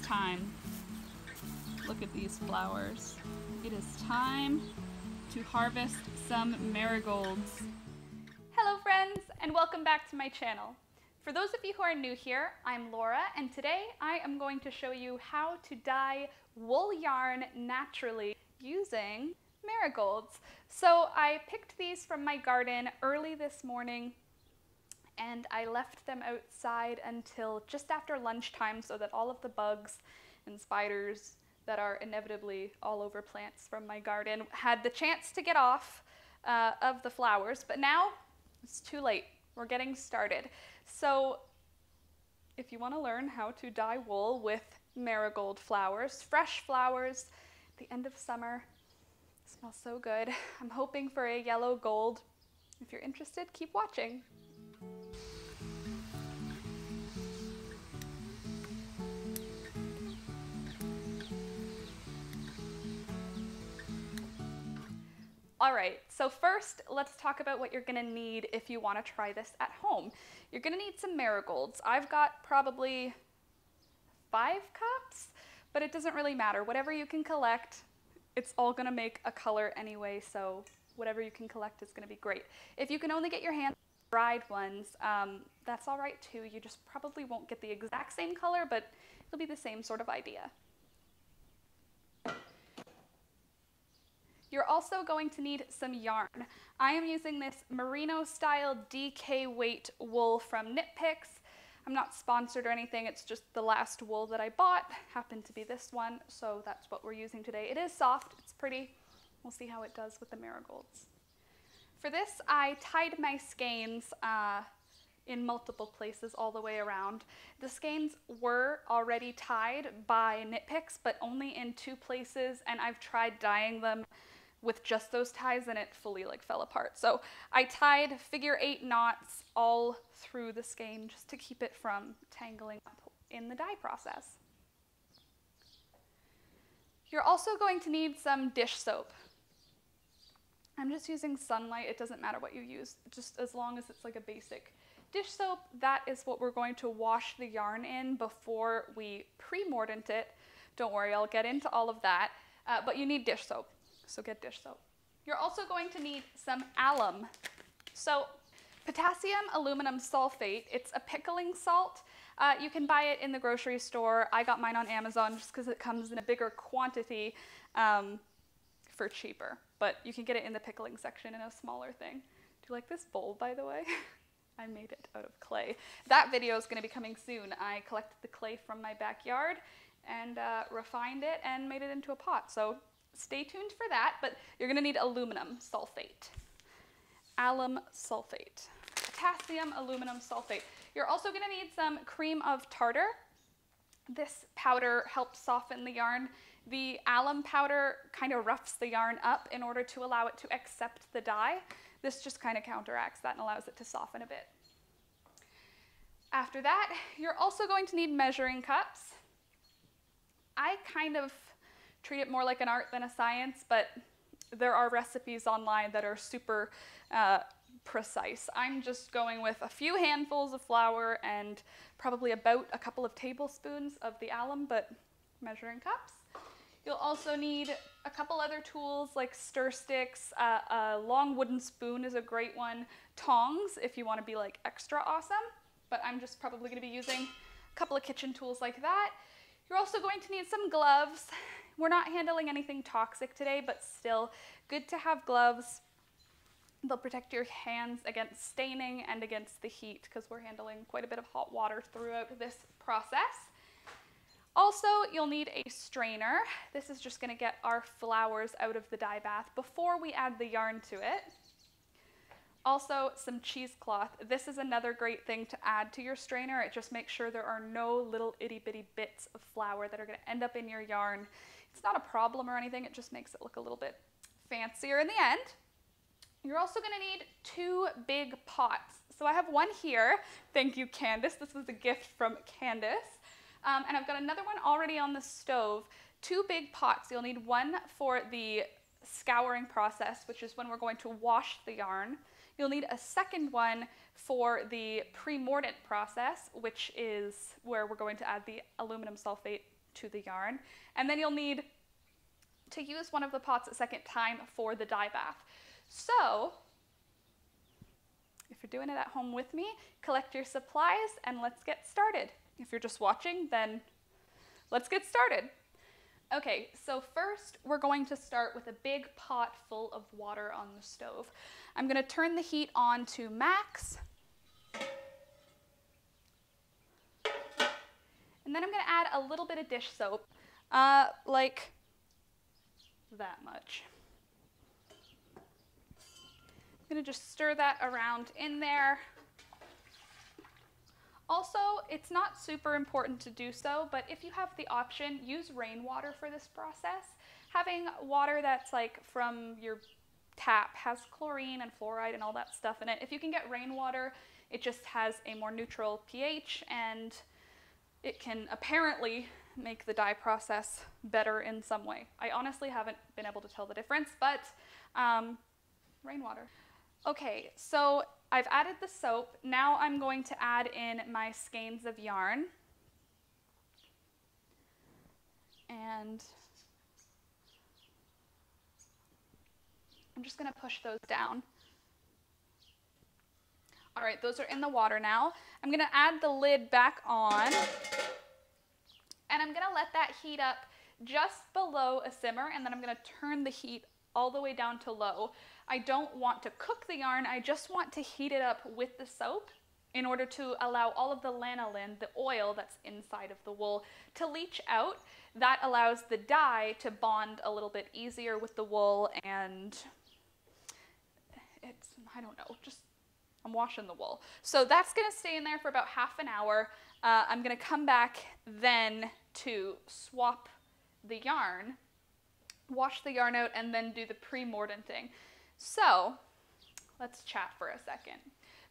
time. Look at these flowers. It is time to harvest some marigolds. Hello friends, and welcome back to my channel. For those of you who are new here, I'm Laura, and today I am going to show you how to dye wool yarn naturally using marigolds. So I picked these from my garden early this morning, and I left them outside until just after lunchtime so that all of the bugs and spiders that are inevitably all over plants from my garden had the chance to get off of the flowers, but now it's too late. We're getting started. So if you want to learn how to dye wool with marigold flowers, fresh flowers, at the end of summer, it smells so good. I'm hoping for a yellow gold. If you're interested, keep watching. All right, so first let's talk about what you're gonna need if you wanna try this at home. You're gonna need some marigolds. I've got probably 5 cups, but it doesn't really matter. Whatever you can collect, it's all gonna make a color anyway, so whatever you can collect is gonna be great. If you can only get your hands on dried ones, that's all right too. You just probably won't get the exact same color, but it'll be the same sort of idea. You're also going to need some yarn. I am using this merino style DK weight wool from Knit Picks. I'm not sponsored or anything, it's just the last wool that I bought happened to be this one, so that's what we're using today. It is soft, it's pretty. We'll see how it does with the marigolds. For this, I tied my skeins in multiple places all the way around. The skeins were already tied by Knit Picks, but only in 2 places, and I've tried dyeing them with just those ties and it fully fell apart. So I tied figure 8 knots all through the skein just to keep it from tangling up in the dye process. You're also going to need some dish soap. I'm just using Sunlight. It doesn't matter what you use, just as long as it's like a basic dish soap. That is what we're going to wash the yarn in before we pre-mordant it. Don't worry, I'll get into all of that, but you need dish soap. So get dish soap. You're also going to need some alum. So potassium aluminum sulfate, it's a pickling salt. You can buy it in the grocery store. I got mine on Amazon just because it comes in a bigger quantity for cheaper. But you can get it in the pickling section in a smaller thing. Do you like this bowl, by the way? I made it out of clay. That video is going to be coming soon. I collected the clay from my backyard and refined it and made it into a pot. So stay tuned for that, but you're going to need aluminum sulfate. Alum sulfate. Potassium aluminum sulfate. You're also going to need some cream of tartar. This powder helps soften the yarn. The alum powder kind of roughs the yarn up in order to allow it to accept the dye. This just kind of counteracts that and allows it to soften a bit. After that, you're also going to need measuring cups. I kind of treat it more like an art than a science, but there are recipes online that are super precise. I'm just going with a few handfuls of flour and probably about a couple of tablespoons of the alum, but measuring cups. You'll also need a couple other tools like stir sticks. A long wooden spoon is a great one. Tongs if you want to be extra awesome, but I'm just probably going to be using a couple of kitchen tools like that. You're also going to need some gloves. We're not handling anything toxic today, but still good to have gloves. They'll protect your hands against staining and against the heat because we're handling quite a bit of hot water throughout this process. Also, you'll need a strainer. This is just going to get our flowers out of the dye bath before we add the yarn to it. Also, some cheesecloth. This is another great thing to add to your strainer. It just makes sure there are no little itty bitty bits of flour that are going to end up in your yarn. It's not a problem or anything, it just makes it look a little bit fancier in the end. You're also going to need 2 big pots. So I have one here. Thank you, Candace. This was a gift from Candace. And I've got another one already on the stove. 2 big pots. You'll need one for the scouring process, which is when we're going to wash the yarn. You'll need a second one for the pre-mordant process, which is where we're going to add the aluminum sulfate to the yarn. And then you'll need to use one of the pots a second time for the dye bath. So if you're doing it at home with me, collect your supplies and let's get started. If you're just watching, then let's get started. Okay, so first we're going to start with a big pot full of water on the stove. I'm going to turn the heat on to max. And then I'm going to add a little bit of dish soap, like that much. I'm going to just stir that around in there. Also, it's not super important to do so, but if you have the option, use rainwater for this process. Having water that's like from your tap has chlorine and fluoride and all that stuff in it. If you can get rainwater, it just has a more neutral pH and it can apparently make the dye process better in some way. I honestly haven't been able to tell the difference, but rainwater. Okay, so I've added the soap. Now I'm going to add in my skeins of yarn. And I'm just going to push those down. All right, those are in the water now. I'm going to add the lid back on. And I'm going to let that heat up just below a simmer, and then I'm going to turn the heat all the way down to low. I don't want to cook the yarn, I just want to heat it up with the soap in order to allow all of the lanolin, the oil that's inside of the wool, to leach out. That allows the dye to bond a little bit easier with the wool, and it's, I don't know, just I'm washing the wool. So that's going to stay in there for about half an hour. I'm going to come back then to swap the yarn, wash the yarn out, and then do the pre-mordanting. So let's chat for a second.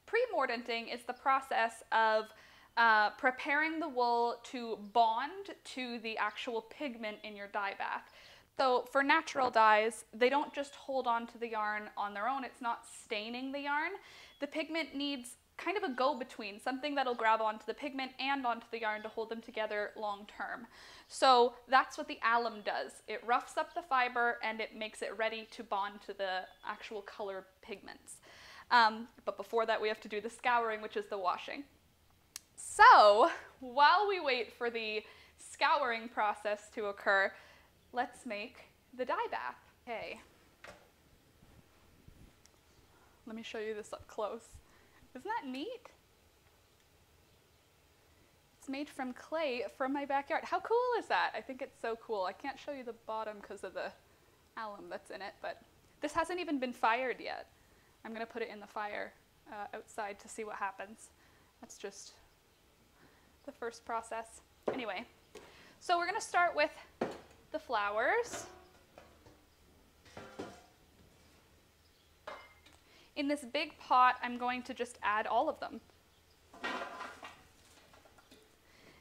Pre-mordanting is the process of preparing the wool to bond to the actual pigment in your dye bath. So for natural dyes, they don't just hold on to the yarn on their own. It's not staining the yarn. The pigment needs kind of a go-between, something that'll grab onto the pigment and onto the yarn to hold them together long term. So that's what the alum does. It roughs up the fiber and it makes it ready to bond to the actual color pigments. But before that we have to do the scouring, which is the washing. So while we wait for the scouring process to occur, let's make the dye bath. Okay. Let me show you this up close. Isn't that neat? It's made from clay from my backyard. How cool is that? I think it's so cool. I can't show you the bottom because of the alum that's in it, but this hasn't even been fired yet. I'm going to put it in the fire outside to see what happens. That's just the first process. Anyway, so we're going to start with the flowers. In this big pot, I'm going to just add all of them.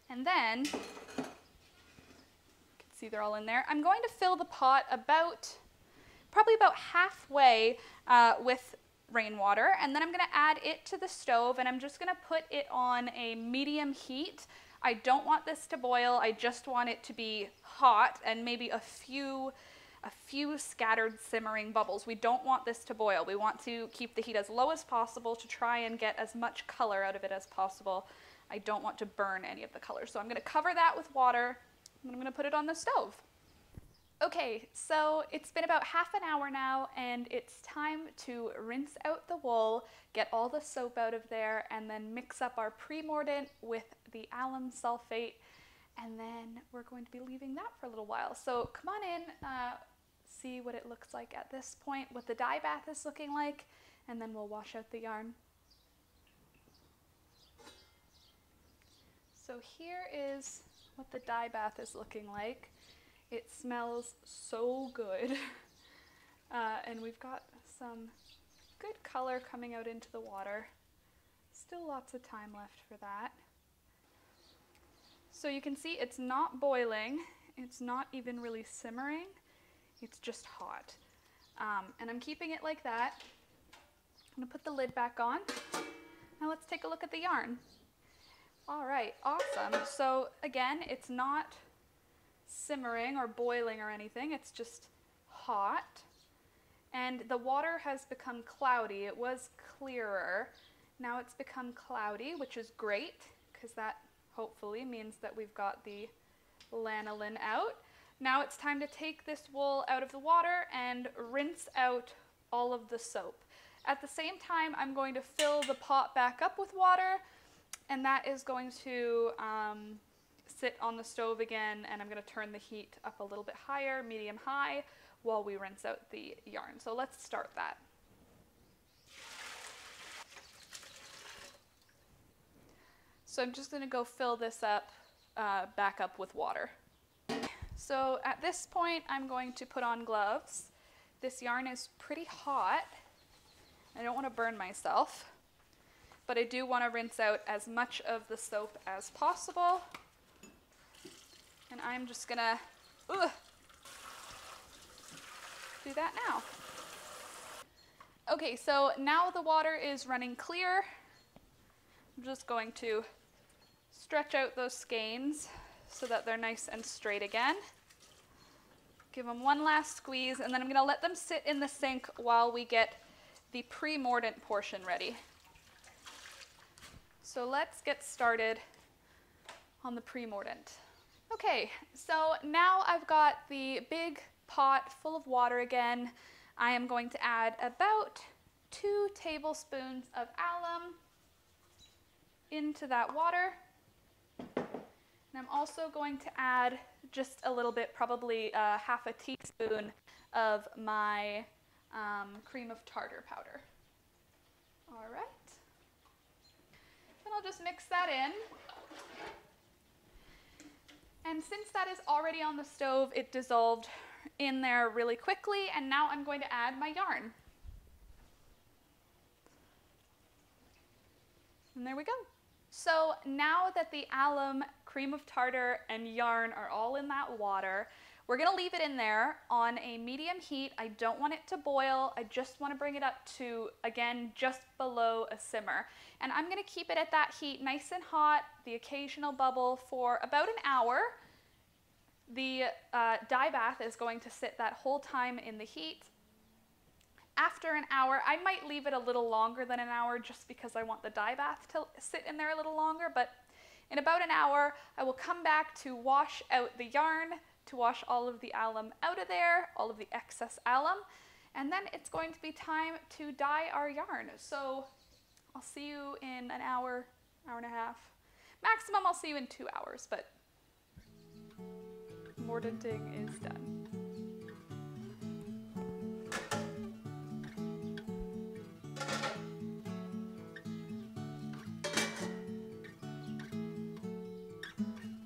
And then, you can see they're all in there. I'm going to fill the pot probably about halfway with rainwater, and then I'm going to add it to the stove, and I'm just going to put it on a medium heat. I don't want this to boil, I just want it to be hot and maybe a few scattered simmering bubbles. We don't want this to boil. We want to keep the heat as low as possible to try and get as much color out of it as possible. I don't want to burn any of the color. So I'm going to cover that with water, and I'm going to put it on the stove. Okay, so it's been about half an hour now, and it's time to rinse out the wool, get all the soap out of there, and then mix up our pre-mordant with the alum sulfate, and then we're going to be leaving that for a little while. So come on in, see what it looks like at this point, what the dye bath is looking like, and then we'll wash out the yarn. So here is what the dye bath is looking like. It smells so good. And we've got some good color coming out into the water. Still lots of time left for that. So you can see it's not boiling. It's not even really simmering. It's just hot. And I'm keeping it like that. I'm gonna put the lid back on. Now let's take a look at the yarn. All right, awesome. So again, it's not simmering or boiling or anything. It's just hot. And the water has become cloudy. It was clearer. Now it's become cloudy, which is great because that hopefully means that we've got the lanolin out. Now it's time to take this wool out of the water and rinse out all of the soap. At the same time, I'm going to fill the pot back up with water, and that is going to sit on the stove again, and I'm going to turn the heat up a little bit higher, medium high, while we rinse out the yarn. So let's start that. So I'm just going to go fill this up, back up with water. So at this point, I'm going to put on gloves. This yarn is pretty hot. I don't want to burn myself, but I do want to rinse out as much of the soap as possible. And I'm just going to do that now. Okay, so now the water is running clear. I'm just going to stretch out those skeins so that they're nice and straight again. Give them one last squeeze, and then I'm going to let them sit in the sink while we get the pre-mordant portion ready. So let's get started on the pre-mordant. Okay, so now I've got the big pot full of water again. I am going to add about 2 tablespoons of alum into that water. And I'm also going to add just a little bit, probably half a teaspoon of my cream of tartar powder. All right. Then I'll just mix that in. And since that is already on the stove, it dissolved in there really quickly, and now I'm going to add my yarn. And there we go. So now that the alum, cream of tartar, and yarn are all in that water, we're going to leave it in there on a medium heat. I don't want it to boil. I just want to bring it up to, again, just below a simmer. And I'm going to keep it at that heat nice and hot, the occasional bubble, for about an hour. The dye bath is going to sit that whole time in the heat. After an hour, I might leave it a little longer than an hour just because I want the dye bath to sit in there a little longer, but in about an hour, I will come back to wash out the yarn, to wash all of the alum out of there, all of the excess alum, and then it's going to be time to dye our yarn. So I'll see you in an hour, hour and a half. Maximum, I'll see you in 2 hours, but mordanting is done.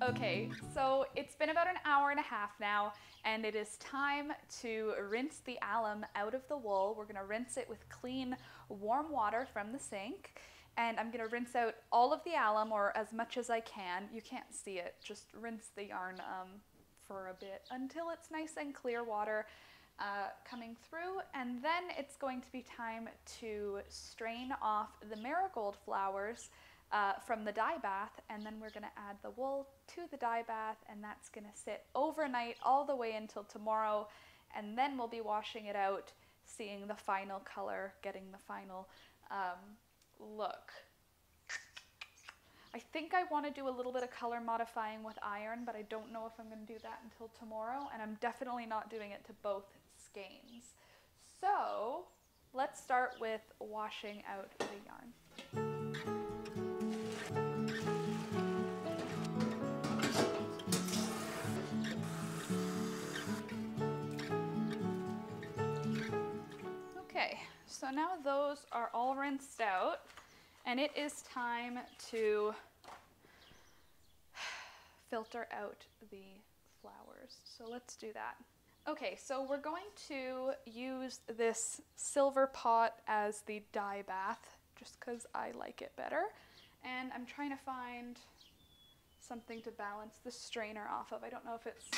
Okay, so it's been about an hour and a half now, and it is time to rinse the alum out of the wool. We're gonna rinse it with clean, warm water from the sink, and I'm gonna rinse out all of the alum, or as much as I can. You can't see it, just rinse the yarn for a bit until it's nice and clear water coming through, and then it's going to be time to strain off the marigold flowers from the dye bath, and then we're going to add the wool to the dye bath, and that's going to sit overnight all the way until tomorrow, and then we'll be washing it out, seeing the final color, getting the final look. I think I want to do a little bit of color modifying with iron, but I don't know if I'm going to do that until tomorrow, and I'm definitely not doing it to both skeins. So let's start with washing out the yarn. Okay, so now those are all rinsed out, and it is time to filter out the flowers. So let's do that. Okay, so we're going to use this silver pot as the dye bath, just because I like it better. And I'm trying to find something to balance the strainer off of. I don't know if it's,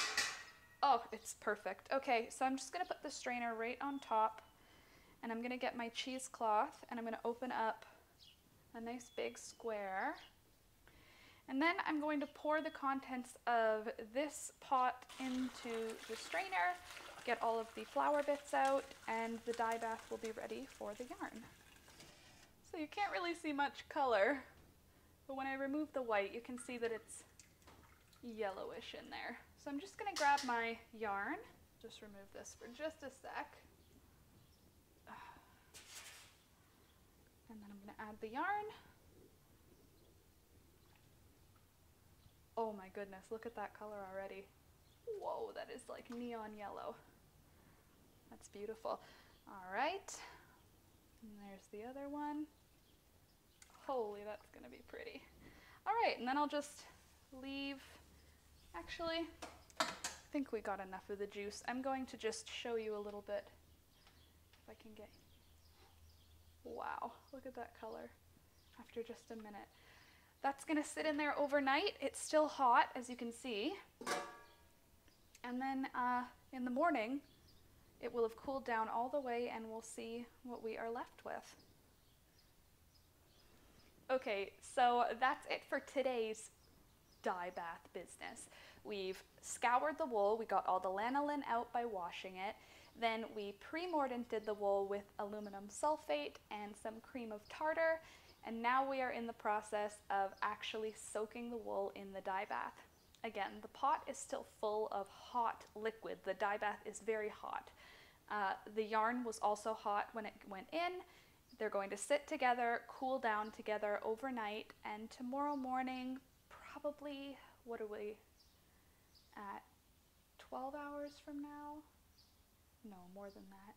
oh, it's perfect. Okay, so I'm just gonna put the strainer right on top, and I'm gonna get my cheesecloth, and I'm gonna open up a nice big square. And then I'm going to pour the contents of this pot into the strainer, get all of the flower bits out, and the dye bath will be ready for the yarn. So you can't really see much color, but when I remove the white, you can see that it's yellowish in there. So I'm just gonna grab my yarn, just remove this for just a sec. And then I'm gonna add the yarn. Oh my goodness, look at that color already. Whoa, that is like neon yellow. That's beautiful. All right, and there's the other one. Holy, that's gonna be pretty. All right, and then I'll just leave, actually, I think we got enough of the juice. I'm going to just show you a little bit, if I can get, wow, look at that color after just a minute. That's gonna sit in there overnight. It's still hot, as you can see. And then in the morning, it will have cooled down all the way and we'll see what we are left with. Okay, so that's it for today's dye bath business. We've scoured the wool, we got all the lanolin out by washing it, then we pre-mordanted the wool with aluminum sulfate and some cream of tartar, and now we are in the process of actually soaking the wool in the dye bath. Again, the pot is still full of hot liquid. The dye bath is very hot. The yarn was also hot when it went in. They're going to sit together, cool down together overnight, and tomorrow morning, probably, what are we at, 12 hours from now? No, more than that.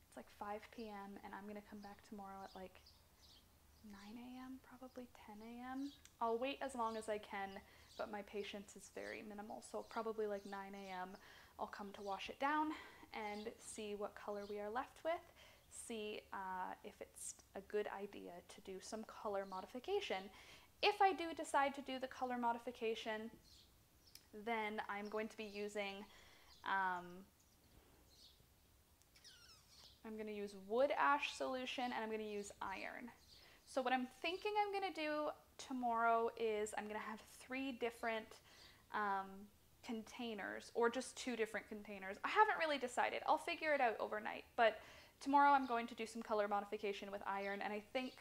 It's like 5 p.m. and I'm gonna come back tomorrow at like 9 a.m., probably 10 a.m. I'll wait as long as I can, but my patience is very minimal, so probably like 9 a.m. I'll come to wash it down and see what color we are left with, see if it's a good idea to do some color modification. If I do decide to do the color modification, then I'm going to be using, I'm going to use wood ash solution and I'm going to use iron. So what I'm thinking I'm going to do tomorrow is I'm going to have 3 different containers, or just 2 different containers. I haven't really decided. I'll figure it out overnight, but tomorrow I'm going to do some color modification with iron and I think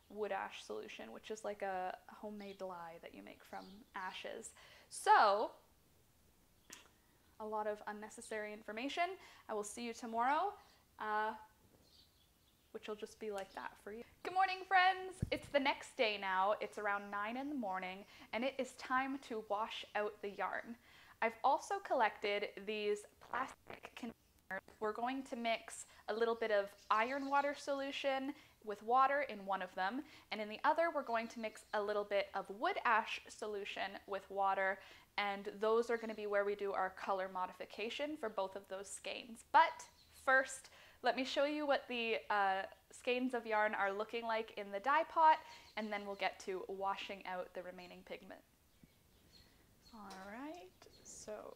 wood ash solution, which is like a homemade lye that you make from ashes. So, a lot of unnecessary information. I will see you tomorrow, which will just be like that for you. Good morning, friends. It's the next day now. It's around 9 in the morning, and it is time to wash out the yarn. I've also collected these plastic containers. We're going to mix a little bit of iron water solution with water in one of them, and in the other we're going to mix a little bit of wood ash solution with water, and those are going to be where we do our color modification for both of those skeins. But first, let me show you what the skeins of yarn are looking like in the dye pot, and then we'll get to washing out the remaining pigment. Alright, so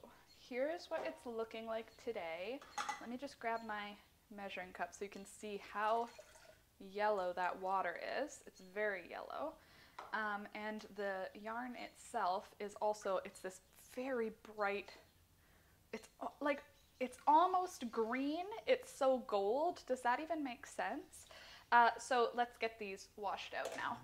here's what it's looking like today. Let me just grab my measuring cup so you can see how yellow that water is. It's very yellow. And the yarn itself is also, it's this very bright, it's like, it's almost green. It's so gold. Does that even make sense? So let's get these washed out now.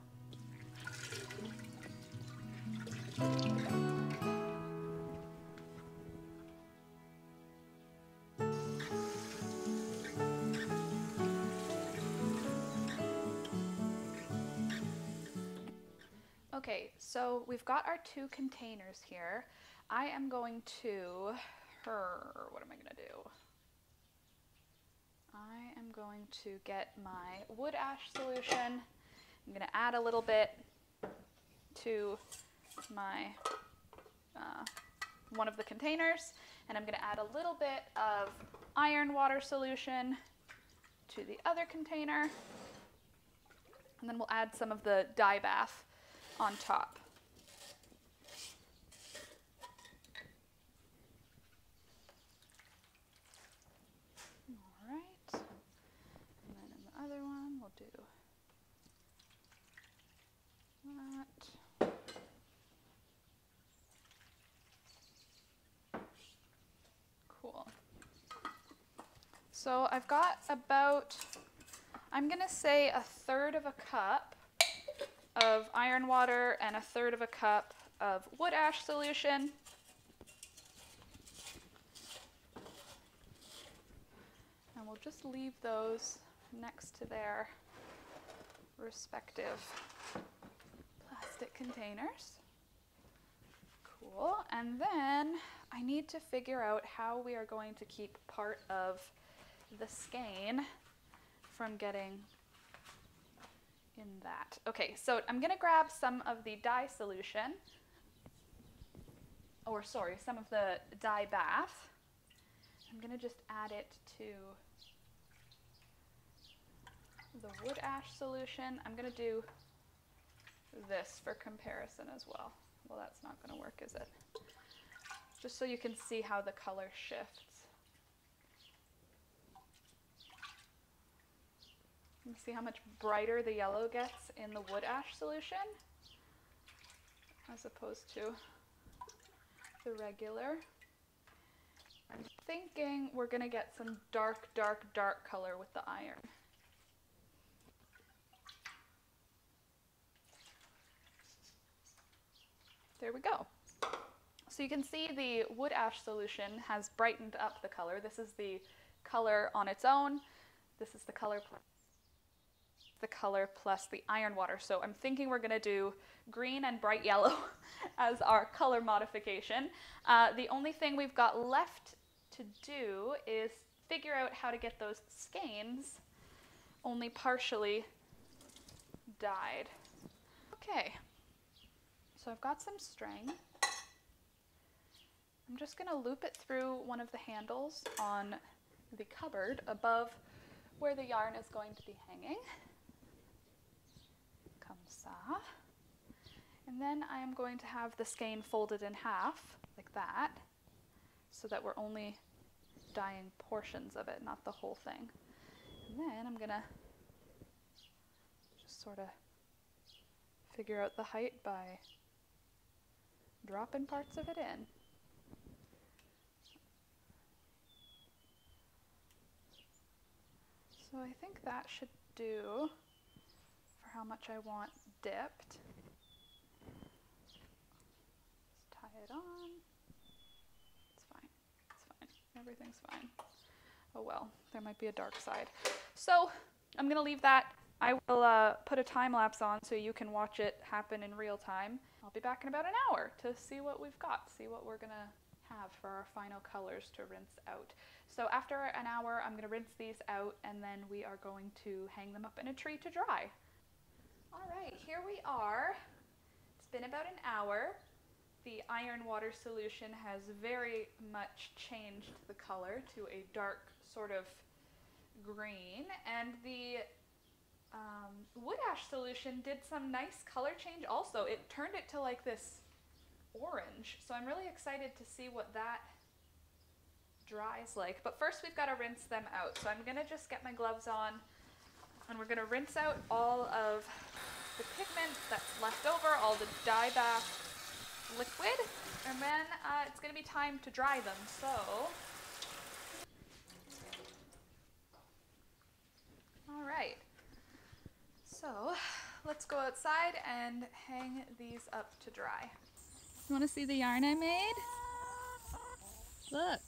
Okay, so we've got our 2 containers here. I am going to, what am I gonna do? I am going to get my wood ash solution. I'm gonna add a little bit to my, one of the containers, and I'm gonna add a little bit of iron water solution to the other container, and then we'll add some of the dye bath on top. All right, and then in the other one we'll do that. So I've got about, I'm gonna say 1/3 of a cup of iron water and 1/3 of a cup of wood ash solution. And we'll just leave those next to their respective plastic containers. Cool. And then I need to figure out how we are going to keep part of the skein from getting in that. Okay, so I'm going to grab some of the dye solution, or sorry, some of the dye bath. I'm going to just add it to the wood ash solution. I'm going to do this for comparison as well. Well, that's not going to work, is it? Just so you can see how the color shifts. You can see how much brighter the yellow gets in the wood ash solution as opposed to the regular. I'm thinking we're going to get some dark, dark, dark color with the iron. There we go. So you can see the wood ash solution has brightened up the color. This is the color on its own. This is the color plus the iron water. So I'm thinking we're going to do green and bright yellow as our color modification. The only thing we've got left to do is figure out how to get those skeins only partially dyed. Okay, so I've got some string. I'm just going to loop it through one of the handles on the cupboard above where the yarn is going to be hanging. Comme ça. And then I am going to have the skein folded in half, like that, so that we're only dyeing portions of it, not the whole thing. And then I'm going to just sort of figure out the height by dropping parts of it in. So I think that should do for how much I want dipped. Just tie it on. It's fine. It's fine. Everything's fine. Oh well, there might be a dark side. So I'm going to leave that. I will put a time lapse on so you can watch it happen in real time. I'll be back in about an hour to see what we've got, see what we're going to have for our final colors to rinse out. So after an hour, I'm going to rinse these out and then we are going to hang them up in a tree to dry. All right, here we are. It's been about an hour. The iron water solution has very much changed the color to a dark sort of green, and the wood ash solution did some nice color change also. It turned it to like this orange, so I'm really excited to see what that dries like. But first we've got to rinse them out. So I'm going to just get my gloves on and we're going to rinse out all of the pigment that's left over, all the dye bath liquid, and then it's going to be time to dry them. So all right, so let's go outside and hang these up to dry. You want to see the yarn I made? Look.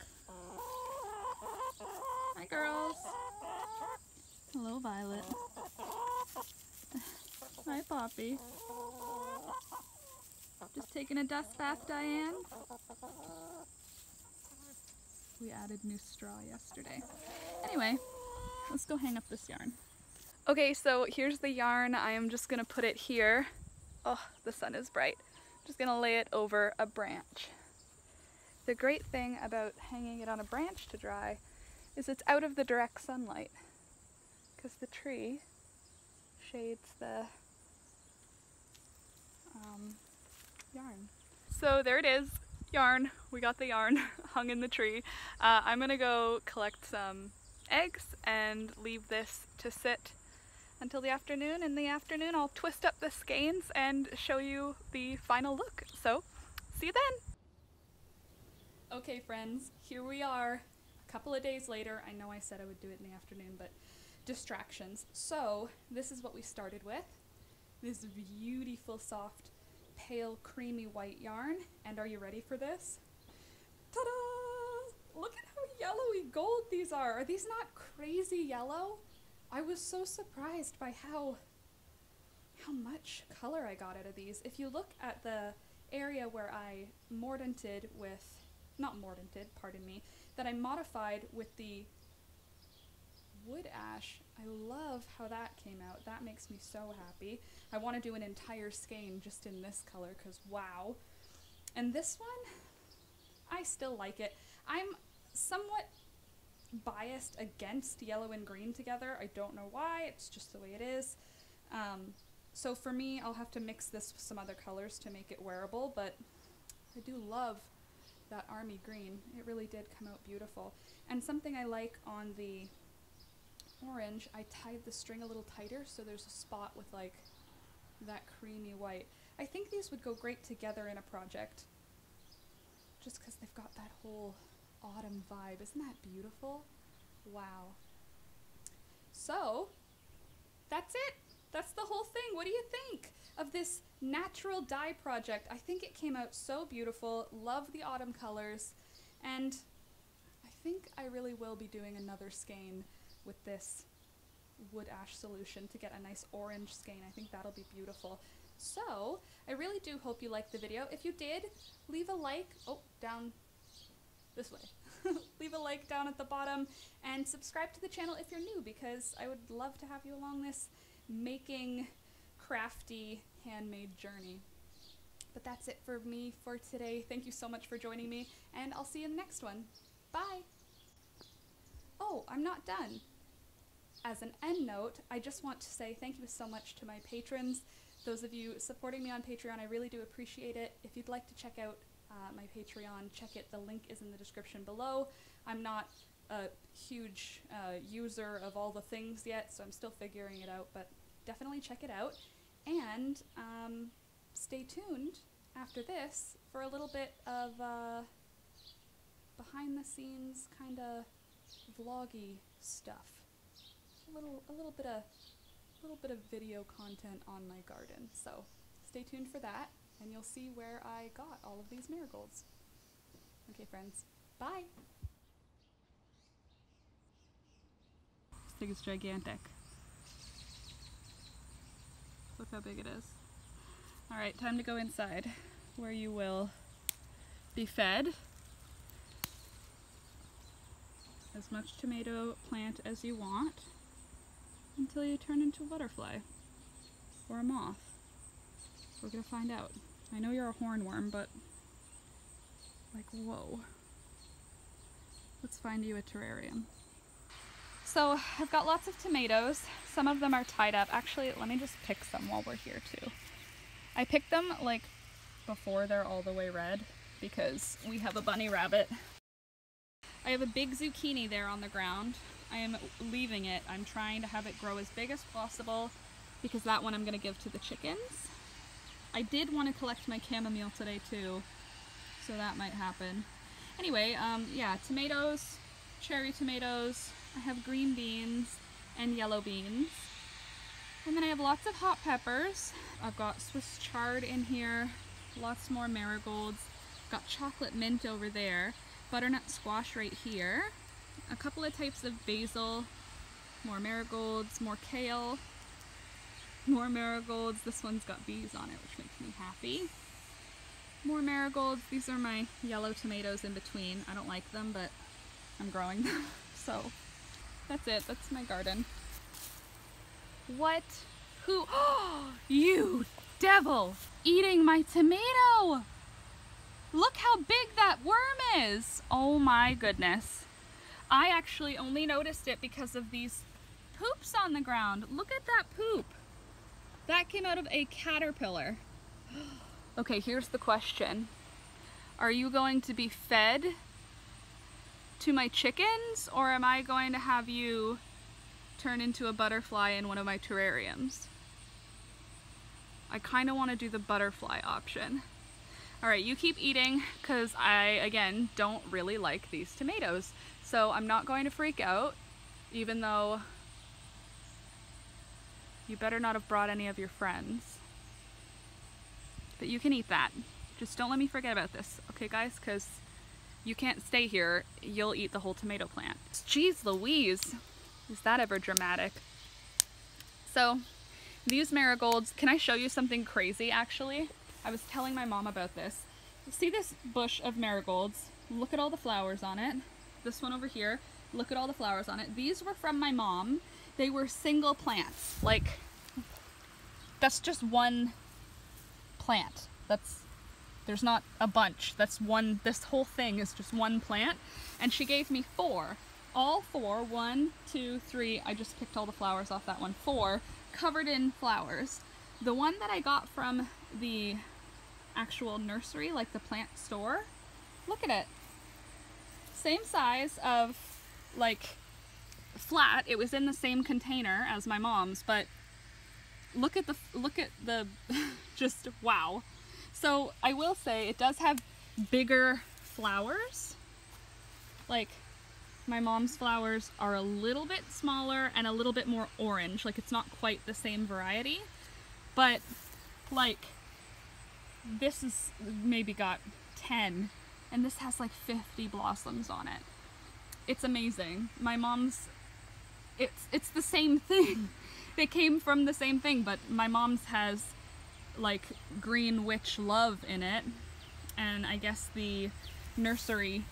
Hi girls. Hello Violet. Hi Poppy. Just taking a dust bath, Diane. We added new straw yesterday. Anyway, let's go hang up this yarn. Okay, so here's the yarn. I am just gonna put it here. Oh, the sun is bright. Just gonna lay it over a branch. The great thing about hanging it on a branch to dry is it's out of the direct sunlight because the tree shades the yarn. So there it is, yarn. We got the yarn hung in the tree. I'm gonna go collect some eggs and leave this to sit until the afternoon. In the afternoon I'll twist up the skeins and show you the final look. So see you then. Okay friends, here we are a couple of days later. I know I said I would do it in the afternoon, but distractions. So this is what we started with. This beautiful, soft, pale, creamy white yarn. And are you ready for this? Ta-da! Look at how yellowy gold these are. Are these not crazy yellow? I was so surprised by how much color I got out of these. If you look at the area where I mordanted with, not mordanted, pardon me, that I modified with the wood ash, I love how that came out. That makes me so happy. I want to do an entire skein just in this color because wow. And this one, I still like it. I'm somewhat biased against yellow and green together. I don't know why, it's just the way it is. So for me, I'll have to mix this with some other colors to make it wearable, but I do love that army green. It really did come out beautiful. And something I like on the orange, I tied the string a little tighter so there's a spot with like that creamy white. I think these would go great together in a project just because they've got that whole autumn vibe. Isn't that beautiful? Wow. So that's it. That's the whole thing. What do you think of this natural dye project? I think it came out so beautiful. Love the autumn colors. And I think I really will be doing another skein with this wood ash solution to get a nice orange skein. I think that'll be beautiful. So I really do hope you liked the video. If you did, leave a like, down this way. Leave a like down at the bottom and subscribe to the channel if you're new because I would love to have you along this making crafty handmade journey. But that's it for me for today. Thank you so much for joining me and I'll see you in the next one. Bye! Oh, I'm not done. As an end note, I just want to say thank you so much to my patrons. Those of you supporting me on Patreon, I really do appreciate it. If you'd like to check out my Patreon, check it. The link is in the description below. I'm not a huge user of all the things yet, so I'm still figuring it out, but definitely check it out. And stay tuned after this for a little bit of behind the scenes kind of vloggy stuff. A little bit of video content on my garden. So stay tuned for that and you'll see where I got all of these marigolds. Okay friends, bye! This thing is gigantic. Look how big it is. Alright, time to go inside where you will be fed as much tomato plant as you want until you turn into a butterfly or a moth. We're gonna find out. I know you're a hornworm, but like, whoa. Let's find you a terrarium. So I've got lots of tomatoes. Some of them are tied up. Actually, let me just pick some while we're here too. I picked them like before they're all the way red because we have a bunny rabbit. I have a big zucchini there on the ground. I am leaving it. I'm trying to have it grow as big as possible because that one I'm going to give to the chickens. I did want to collect my chamomile today too, so that might happen. Anyway, yeah, tomatoes, cherry tomatoes. I have green beans and yellow beans. And then I have lots of hot peppers. I've got Swiss chard in here, lots more marigolds. Got chocolate mint over there, butternut squash right here. A couple of types of basil, more marigolds, more kale, more marigolds. This one's got bees on it, which makes me happy. More marigolds. These are my yellow tomatoes in between. I don't like them, but I'm growing them. So that's it. That's my garden. What? Who? Oh, you devil! Eating my tomato! Look how big that worm is! Oh my goodness. I actually only noticed it because of these poops on the ground. Look at that poop. That came out of a caterpillar. Okay, here's the question. Are you going to be fed to my chickens, or am I going to have you turn into a butterfly in one of my terrariums? I kind of want to do the butterfly option. All right, you keep eating because I, again, don't really like these tomatoes. So I'm not going to freak out, even though you better not have brought any of your friends. But you can eat that. Just don't let me forget about this, okay guys? Because you can't stay here. You'll eat the whole tomato plant. Jeez Louise, is that ever dramatic? So these marigolds, can I show you something crazy actually? I was telling my mom about this. See this bush of marigolds? Look at all the flowers on it. This one over here, look at all the flowers on it. These were from my mom. They were single plants. Like, that's just one plant. There's not a bunch. That's one, this whole thing is just one plant. And she gave me 4. All 4, 1, 2, 3, I just picked all the flowers off that one, 4, covered in flowers. The one that I got from the actual nursery, like the plant store, look at it. Same size of, like, flat. It was in the same container as my mom's, but look at the just wow. So I will say it does have bigger flowers. Like, my mom's flowers are a little bit smaller and a little bit more orange. Like, it's not quite the same variety, but like this is maybe got 10 and this has like 50 blossoms on it. It's amazing. My mom's, it's the same thing. They came from the same thing, but my mom's has like green witch love in it, and I guess the nursery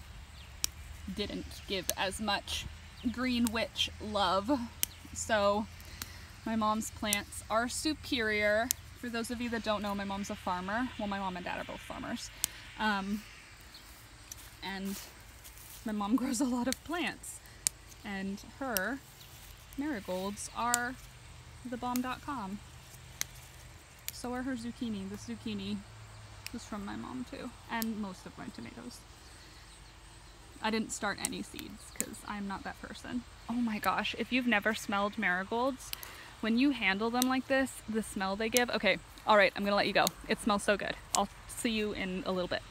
didn't give as much green witch love. So my mom's plants are superior. For those of you that don't know, my mom's a farmer. Well, my mom and dad are both farmers. And my mom grows a lot of plants. And her marigolds are thebomb.com. So are her zucchini. This zucchini was from my mom too. And most of my tomatoes. I didn't start any seeds because I'm not that person. Oh my gosh, if you've never smelled marigolds, when you handle them like this, the smell they give. Okay, all right, I'm gonna let you go. It smells so good. I'll see you in a little bit.